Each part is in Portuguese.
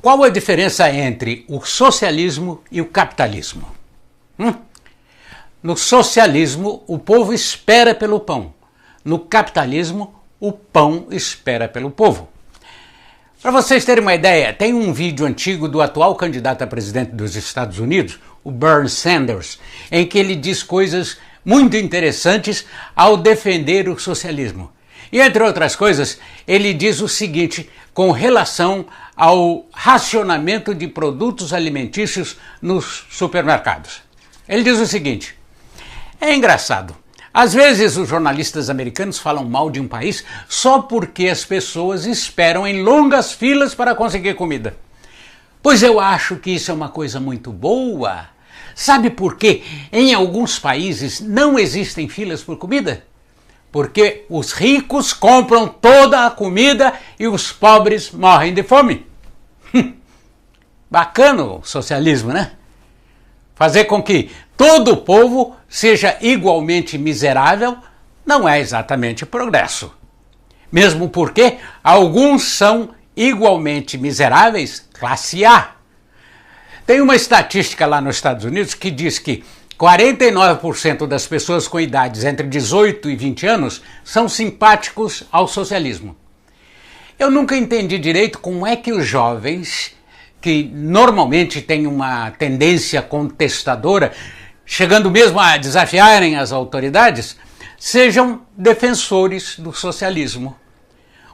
Qual a diferença entre o socialismo e o capitalismo? No socialismo, o povo espera pelo pão. No capitalismo, o pão espera pelo povo. Para vocês terem uma ideia, tem um vídeo antigo do atual candidato a presidente dos Estados Unidos, o Bernie Sanders, em que ele diz coisas muito interessantes ao defender o socialismo. E, entre outras coisas, ele diz o seguinte com relação ao racionamento de produtos alimentícios nos supermercados. Ele diz o seguinte: é engraçado, às vezes os jornalistas americanos falam mal de um país só porque as pessoas esperam em longas filas para conseguir comida. Pois eu acho que isso é uma coisa muito boa. Sabe por quê? Em alguns países não existem filas por comida? Porque os ricos compram toda a comida e os pobres morrem de fome. Bacana o socialismo, né? Fazer com que todo o povo seja igualmente miserável não é exatamente progresso. Mesmo porque alguns são igualmente miseráveis, classe A. Tem uma estatística lá nos Estados Unidos que diz que 49% das pessoas com idades entre 18 e 20 anos são simpáticos ao socialismo. Eu nunca entendi direito como é que os jovens, que normalmente têm uma tendência contestadora, chegando mesmo a desafiarem as autoridades, sejam defensores do socialismo.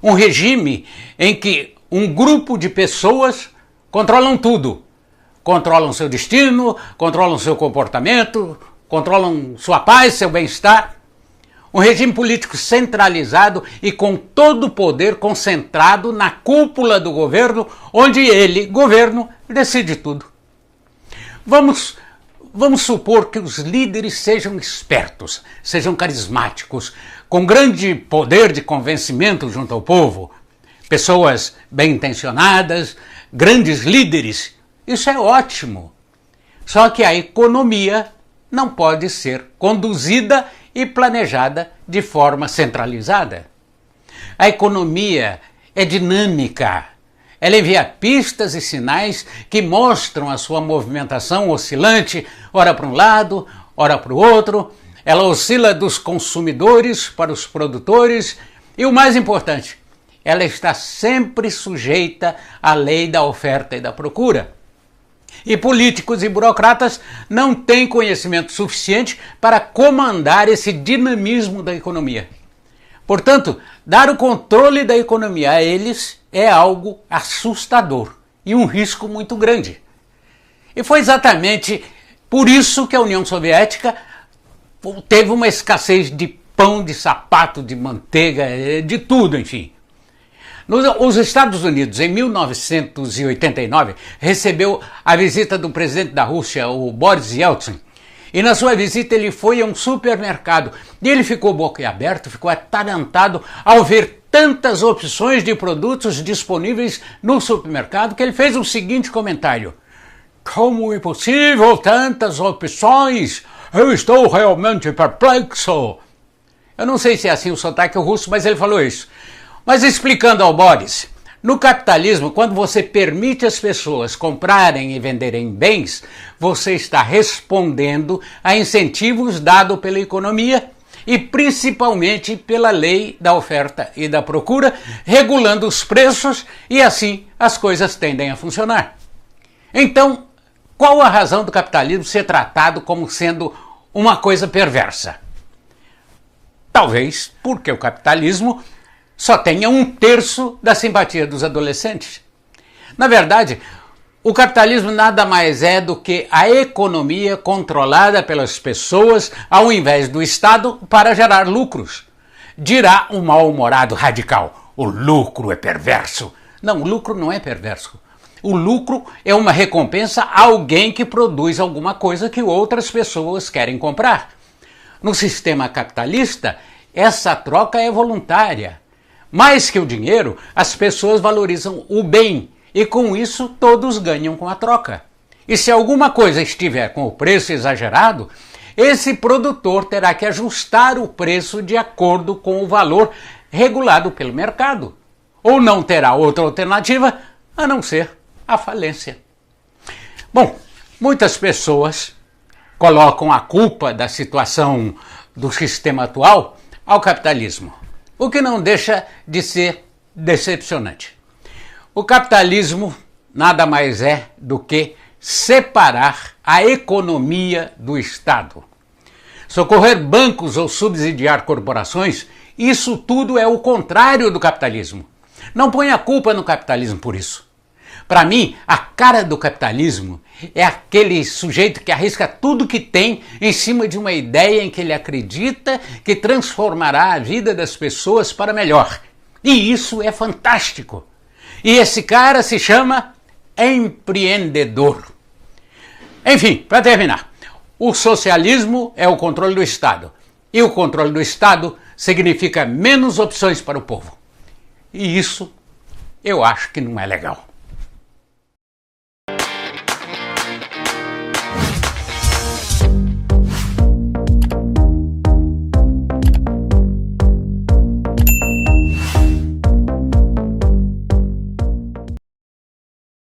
Um regime em que um grupo de pessoas controlam tudo. Controlam seu destino, controlam seu comportamento, controlam sua paz, seu bem-estar. Um regime político centralizado e com todo o poder concentrado na cúpula do governo, onde ele, governo, decide tudo. Vamos supor que os líderes sejam espertos, sejam carismáticos, com grande poder de convencimento junto ao povo, pessoas bem-intencionadas, grandes líderes. Isso é ótimo. Só que a economia não pode ser conduzida e planejada de forma centralizada. A economia é dinâmica. Ela envia pistas e sinais que mostram a sua movimentação oscilante, ora para um lado, ora para o outro. Ela oscila dos consumidores para os produtores e, o mais importante, ela está sempre sujeita à lei da oferta e da procura. E políticos e burocratas não têm conhecimento suficiente para comandar esse dinamismo da economia. Portanto, dar o controle da economia a eles é algo assustador e um risco muito grande. E foi exatamente por isso que a União Soviética teve uma escassez de pão, de sapato, de manteiga, de tudo, enfim. Os Estados Unidos, em 1989, recebeu a visita do presidente da Rússia, o Boris Yeltsin, e na sua visita ele foi a um supermercado e ele ficou boquiaberto, ficou atarantado ao ver tantas opções de produtos disponíveis no supermercado que ele fez o seguinte comentário: como é possível tantas opções? Eu estou realmente perplexo. Eu não sei se é assim o sotaque russo, mas ele falou isso. Mas explicando ao Boris, no capitalismo, quando você permite às pessoas comprarem e venderem bens, você está respondendo a incentivos dados pela economia e principalmente pela lei da oferta e da procura, regulando os preços e assim as coisas tendem a funcionar. Então, qual a razão do capitalismo ser tratado como sendo uma coisa perversa? Talvez porque o capitalismo só tenha 1/3 da simpatia dos adolescentes. Na verdade, o capitalismo nada mais é do que a economia controlada pelas pessoas ao invés do Estado para gerar lucros. Dirá um mal-humorado radical: o lucro é perverso. Não, o lucro não é perverso. O lucro é uma recompensa a alguém que produz alguma coisa que outras pessoas querem comprar. No sistema capitalista, essa troca é voluntária. Mais que o dinheiro, as pessoas valorizam o bem e com isso todos ganham com a troca. E se alguma coisa estiver com o preço exagerado, esse produtor terá que ajustar o preço de acordo com o valor regulado pelo mercado. Ou não terá outra alternativa a não ser à falência. Bom, muitas pessoas colocam a culpa da situação do sistema atual ao capitalismo, o que não deixa de ser decepcionante. O capitalismo nada mais é do que separar a economia do Estado. Socorrer bancos ou subsidiar corporações, isso tudo é o contrário do capitalismo. Não ponha a culpa no capitalismo por isso. Para mim, a cara do capitalismo é aquele sujeito que arrisca tudo que tem em cima de uma ideia em que ele acredita que transformará a vida das pessoas para melhor. E isso é fantástico. E esse cara se chama empreendedor. Enfim, para terminar, o socialismo é o controle do Estado. E o controle do Estado significa menos opções para o povo. E isso eu acho que não é legal.